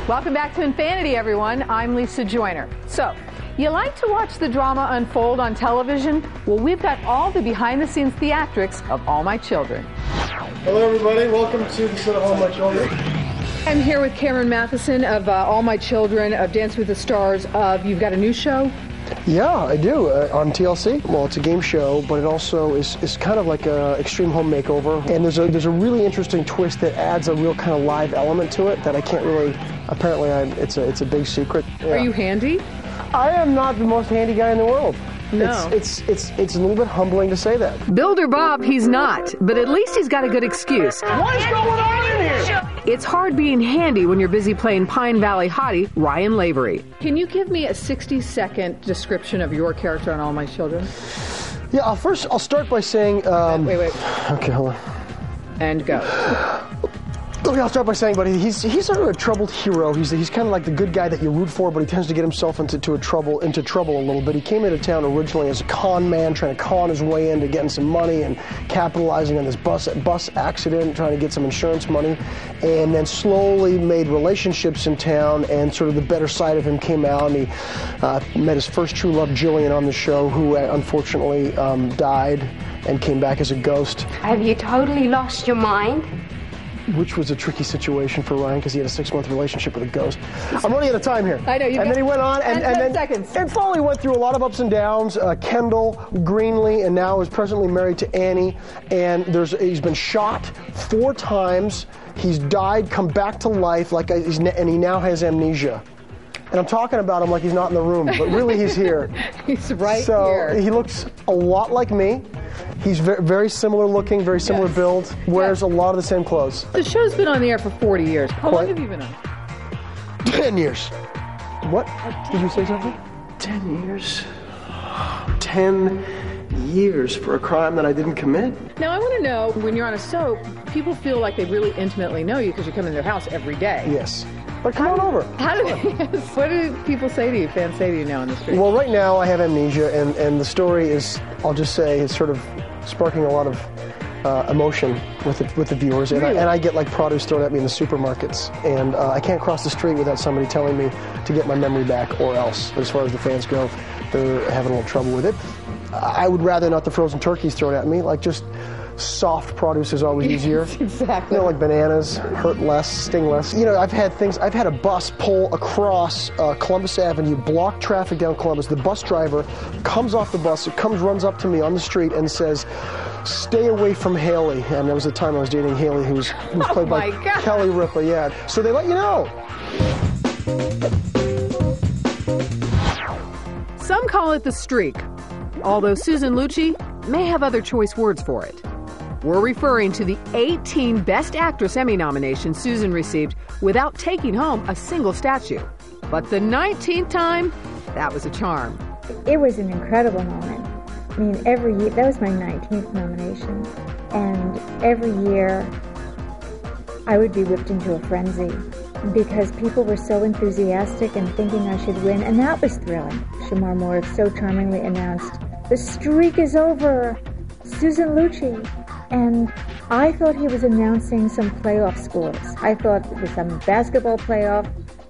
Welcome back to InFANity, everyone. I'm Lisa Joyner. So, you like to watch the drama unfold on television? Well, we've got all the behind-the-scenes theatrics of All My Children. Hello, everybody. Welcome to the set of All My Children. I'm here with Cameron Matheson of All My Children, of Dance with the Stars. You've got a new show? Yeah, I do, on TLC. Well, it's a game show, but it also is kind of like a extreme home makeover. And there's a really interesting twist that adds a real kind of live element to it that I can't really, apparently it's a big secret. Yeah. Are you handy? I am not the most handy guy in the world. No. It's a little bit humbling to say that. Builder Bob, he's not, but at least he's got a good excuse. What is going on in here? It's hard being handy when you're busy playing Pine Valley hottie Ryan Lavery. Can you give me a 60-second description of your character on All My Children? Yeah, I'll start by saying... Wait. Okay, hold on. And go. Okay, I'll start by saying, buddy, he's sort of a troubled hero. He's kind of like the good guy that you root for, but he tends to get himself into trouble a little bit. He came into town originally as a con man, trying to con his way into getting some money and capitalizing on this bus accident, trying to get some insurance money, and then slowly made relationships in town, and sort of the better side of him came out, and he met his first true love, Jillian, on the show, who unfortunately died and came back as a ghost. Have you totally lost your mind? Which was a tricky situation for Ryan because he had a 6-month relationship with a ghost. I'm running out of time here. I know. And then he went on and then seconds. And finally went through a lot of ups and downs. Kendall Greenlee, and now is presently married to Annie. And he's been shot 4 times. He's died, come back to life, and he now has amnesia. And I'm talking about him like he's not in the room, but really he's here. He's right here. So he looks a lot like me. He's very similar looking, very similar build, wears a lot of the same clothes. The show's been on the air for 40 years. How long have you been on? 10 years. What? Did you say something? 10 years. 10 years for a crime that I didn't commit? Now, I want to know, when you're on a soap, people feel like they really intimately know you because you come in their house every day. Yes. But come on over. What do people say to you, fans say to you now on the street? Well, right now I have amnesia, and the story is, I'll just say, it's sort of sparking a lot of emotion with the viewers. And, really? I get like produce thrown at me in the supermarkets, and I can't cross the street without somebody telling me to get my memory back or else. But as far as the fans go, they're having a little trouble with it. I would rather not the frozen turkeys thrown at me, like just soft produce is always easier. Exactly. You know, like bananas, hurt less, sting less. You know, I've had a bus pull across Columbus Avenue, block traffic down Columbus. The bus driver comes off the bus, runs up to me on the street and says, "Stay away from Haley." And there was a time I was dating Haley, who was played by Kelly Ripa, yeah. So they let you know. Some call it the streak, although Susan Lucci may have other choice words for it. We're referring to the 18 Best Actress Emmy nominations Susan received without taking home a single statue. But the 19th time, that was a charm. It was an incredible moment. I mean, every year, that was my 19th nomination. And every year, I would be whipped into a frenzy because people were so enthusiastic and thinking I should win, and that was thrilling. Shamar Moore so charmingly announced, "The streak is over, Susan Lucci." And I thought he was announcing some playoff scores. I thought it was some basketball playoff,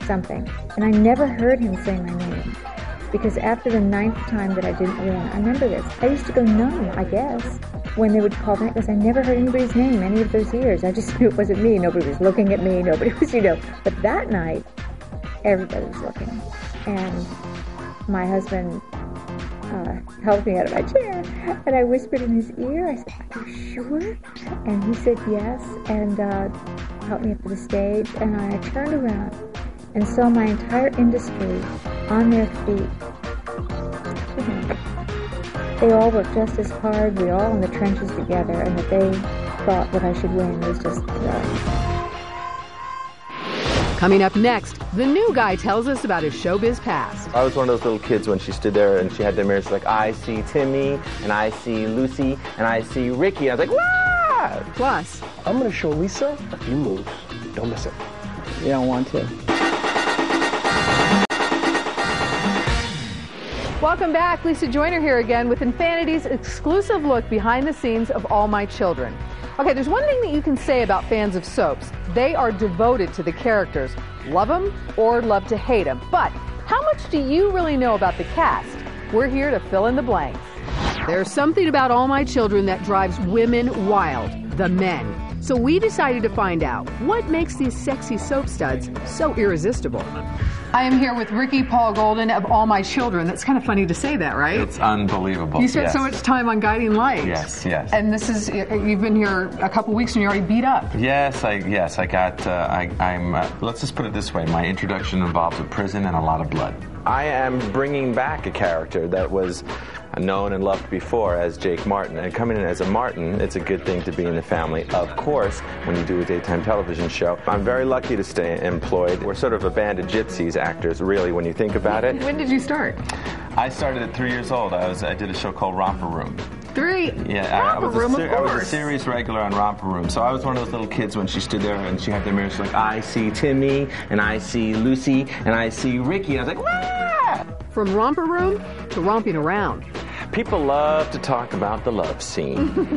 something. And I never heard him say my name. Because after the 9th time that I didn't win, I remember this, I used to go numb, I guess, when they would call me, because I never heard anybody's name any of those years. I just knew it wasn't me. Nobody was looking at me. Nobody was, But that night, everybody was looking. And my husband helped me out of my chair, and I whispered in his ear, I said, "Are you sure?" And he said yes, and helped me up to the stage, and I turned around and saw my entire industry on their feet. They all worked just as hard, we were all in the trenches together, and that they thought that I should win was just thrilling. Coming up next, the new guy tells us about his showbiz past. I was one of those little kids when she stood there and she had the mirror. She's like, "I see Timmy, and I see Lucy, and I see Ricky." I was like, "Wow!" Plus, I'm going to show Lisa a few moves. Don't miss it. You don't want to. welcome back. Lisa Joyner here again with InFANity's exclusive look behind the scenes of All My Children. Okay, there's one thing that you can say about fans of soaps. They are devoted to the characters. Love them or love to hate them. But how much do you really know about the cast? We're here to fill in the blanks. There's something about All My Children that drives women wild, the men. So we decided to find out what makes these sexy soap studs so irresistible. I am here with Ricky Paul Golden of All My Children. That's kind of funny to say that, right? It's unbelievable. You spent so much time on Guiding Light. Yes, yes. And this is, you've been here a couple weeks and you're already beat up. Yes, I got, let's just put it this way. My introduction involves a prison and a lot of blood. I am bringing back a character that was known and loved before as Jake Martin. And coming in as a Martin, it's a good thing to be in the family, of course, when you do a daytime television show. I'm very lucky to stay employed. We're sort of a band of gypsies actors, really, when you think about it. When did you start? I started at 3 years old. I did a show called Romper Room. 3? Yeah, Romper Room, of course. I was a series regular on Romper Room. So I was one of those little kids when she stood there and she had the mirror. She's like, I see Timmy, and I see Lucy, and I see Ricky. And I was like, wah! From Romper Room to romping around. People love to talk about the love scene.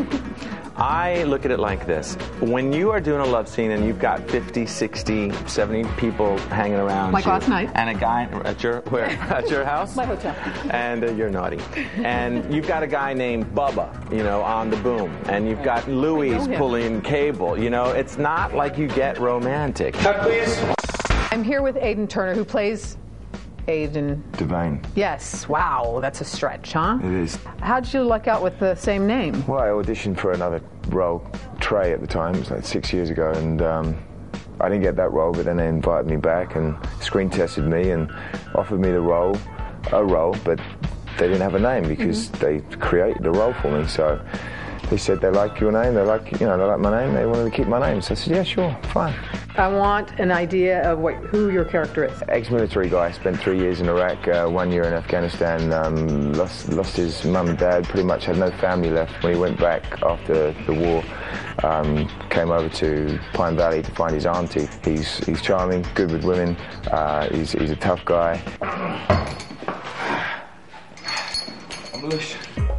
I look at it like this. When you are doing a love scene and you've got 50, 60, 70 people hanging around like you, last night. And a guy at your house? My hotel. And you're naughty. And you've got a guy named Bubba, on the boom. And you've got Louis pulling cable. It's not like you get romantic. Cut, please. I'm here with Aidan Turner, who plays Aidan Devane. Yes. Wow, that's a stretch, huh? It is. How'd you luck out with the same name? Well, I auditioned for another role, Trey, at the time. It was like 6 years ago, and I didn't get that role, but then they invited me back and screen tested me and offered me a role, but they didn't have a name because they created the role for me. So they said they like your name, they like my name, they wanted to keep my name. So I said, yeah, sure, fine. I want an idea of who your character is. Ex-military guy, spent 3 years in Iraq, 1 year in Afghanistan, lost his mum and dad, pretty much had no family left when he went back after the war. Came over to Pine Valley to find his auntie. He's charming, good with women, he's a tough guy. I'm loose.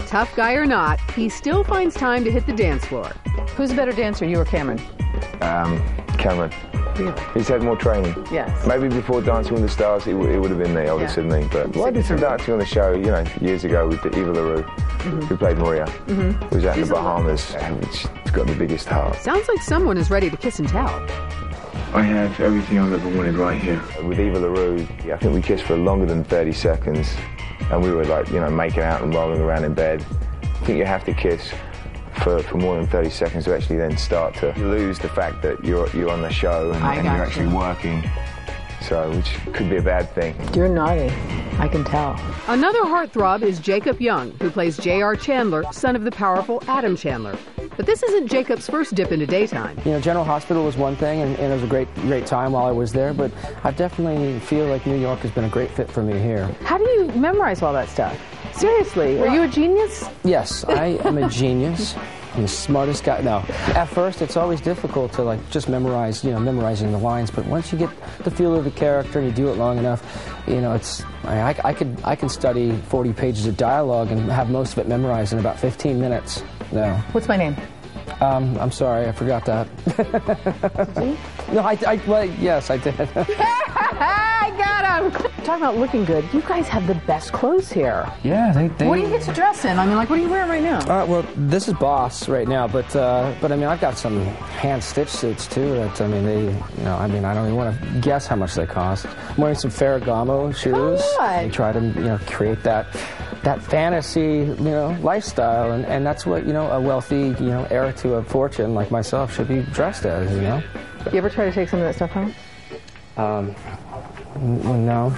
Tough guy or not, he still finds time to hit the dance floor. Who's a better dancer, you or Cameron? Cameron. Really? He's had more training. Yes. Maybe before Dancing with the Stars, it would have been me, obviously me. But I did some dancing on the show, years ago with Eva LaRue, who played Maria, who was out in the Bahamas. She's got the biggest heart. Sounds like someone is ready to kiss and tell. I have everything I've ever wanted right here. With Eva LaRue, I think we kissed for longer than 30 seconds, and we were like, making out and rolling around in bed. I think you have to kiss for more than 30 seconds to actually then start to lose the fact that you're on the show and you're actually working. So, which could be a bad thing. You're naughty. I can tell. Another heartthrob is Jacob Young, who plays J.R. Chandler, son of the powerful Adam Chandler. But this isn't Jacob's first dip into daytime. General Hospital was one thing, and it was a great time while I was there, but I definitely feel like New York has been a great fit for me here. How do you memorize all that stuff? Seriously, are you a genius? Yes, I am a genius. I'm the smartest guy. No, at first it's always difficult to just memorize, memorizing the lines. But once you get the feel of the character and you do it long enough, I can study 40 pages of dialogue and have most of it memorized in about 15 minutes. No. What's my name? I'm sorry, I forgot that. Did you? No, yes, I did. I got him! Talking about looking good, you guys have the best clothes here. Yeah, they What do you get to dress in? What are you wearing right now? Well, this is Boss right now, but I've got some hand-stitched suits too. That I don't even want to guess how much they cost. I'm wearing some Ferragamo shoes. I try to create that fantasy lifestyle, and that's what a wealthy heir to a fortune like myself should be dressed as. You ever try to take some of that stuff home? No.